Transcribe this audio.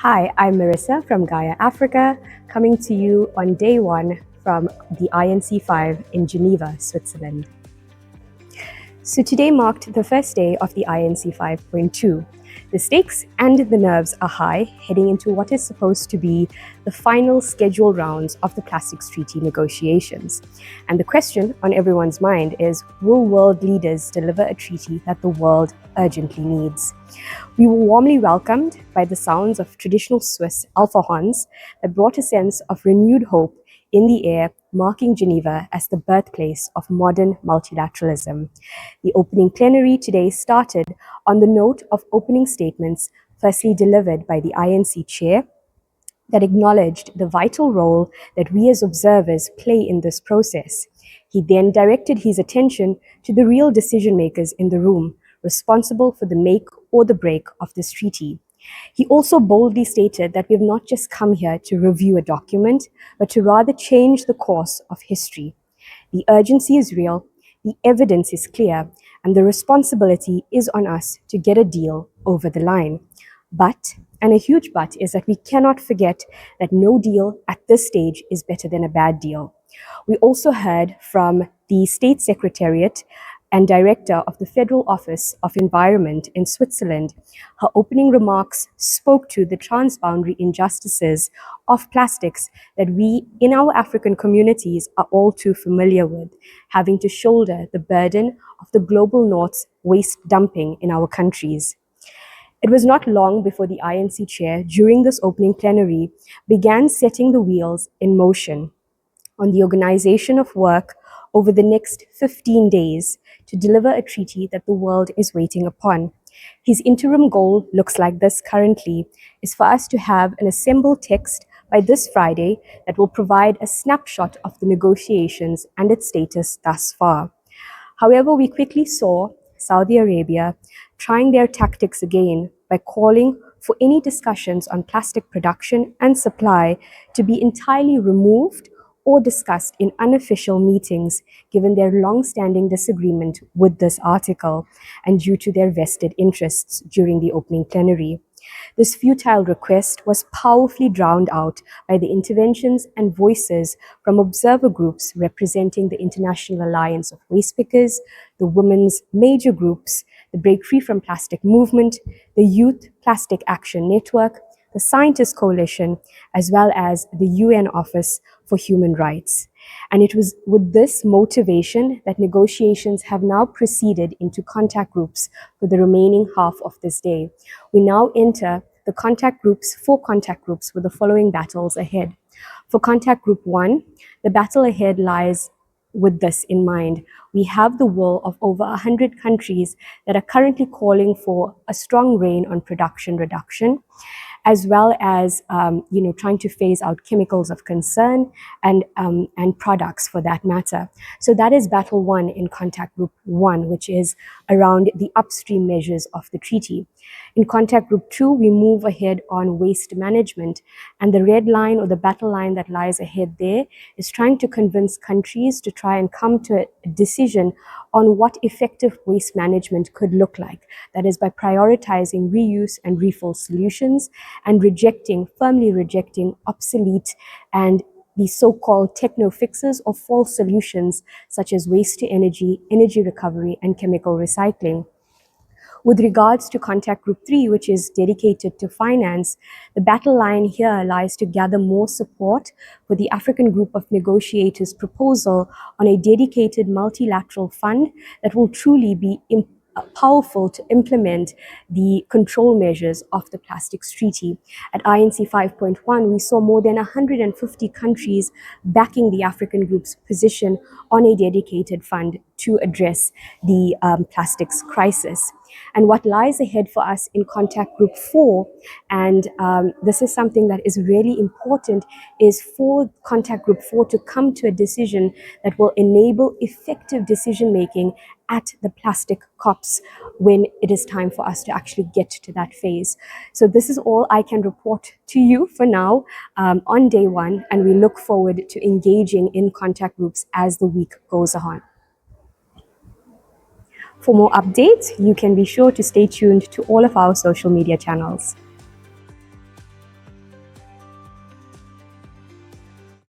Hi, I'm Merrisa from GAIA Africa, coming to you on day one from the INC5 in Geneva, Switzerland. So today marked the first day of the INC 5.2. The stakes and the nerves are high, heading into what is supposed to be the final scheduled rounds of the Plastics Treaty negotiations. And the question on everyone's mind is, will world leaders deliver a treaty that the world urgently needs? We were warmly welcomed by the sounds of traditional Swiss alpha horns that brought a sense of renewed hope in the air, marking Geneva as the birthplace of modern multilateralism. The opening plenary today started on the note of opening statements, firstly delivered by the INC chair, that acknowledged the vital role that we as observers play in this process. He then directed his attention to the real decision makers in the room, responsible for the make or the break of this treaty. He also boldly stated that we have not just come here to review a document, but to rather change the course of history. The urgency is real, the evidence is clear, and the responsibility is on us to get a deal over the line. But, and a huge but, is that we cannot forget that no deal at this stage is better than a bad deal. We also heard from the State Secretariat and Director of the Federal Office of Environment in Switzerland. Her opening remarks spoke to the transboundary injustices of plastics that we in our African communities are all too familiar with, having to shoulder the burden of the global north's waste dumping in our countries. It was not long before the INC chair, during this opening plenary, began setting the wheels in motion on the organization of work over the next 15 days to deliver a treaty that the world is waiting upon. His interim goal looks like this currently, is for us to have an assembled text by this Friday that will provide a snapshot of the negotiations and its status thus far. However, we quickly saw Saudi Arabia trying their tactics again by calling for any discussions on plastic production and supply to be entirely removed or discussed in unofficial meetings, given their long-standing disagreement with this article and due to their vested interests during the opening plenary. This futile request was powerfully drowned out by the interventions and voices from observer groups representing the International Alliance of Waste Pickers, the women's major groups, the Break Free from Plastic Movement, the Youth Plastic Action Network, the Scientist Coalition, as well as the UN Office for Human Rights. And it was with this motivation that negotiations have now proceeded into contact groups for the remaining half of this day. We now enter the contact groups, 4 contact groups, with the following battles ahead. For contact group 1, the battle ahead lies with this in mind. We have the will of over 100 countries that are currently calling for a strong rein on production reduction, as well as trying to phase out chemicals of concern and products for that matter. So that is battle 1 in contact group 1, which is around the upstream measures of the treaty. In contact group 2, we move ahead on waste management, and the red line or the battle line that lies ahead there is trying to convince countries to try and come to a decision on what effective waste management could look like. That is by prioritizing reuse and refill solutions and firmly rejecting obsolete and the so-called techno fixes or false solutions such as waste to energy, energy recovery, and chemical recycling. With regards to contact group 3, which is dedicated to finance, the battle line here lies to gather more support for the African Group of Negotiators' proposal on a dedicated multilateral fund that will truly be powerful to implement the control measures of the Plastics Treaty. At INC 5.1, we saw more than 150 countries backing the African Group's position on a dedicated fund to address the plastics crisis. And what lies ahead for us in contact group 4, and this is something that is really important, is for contact group 4 to come to a decision that will enable effective decision making at the plastic COPs when it is time for us to actually get to that phase. So this is all I can report to you for now on day 1, and we look forward to engaging in contact groups as the week goes on. For more updates, you can be sure to stay tuned to all of our social media channels.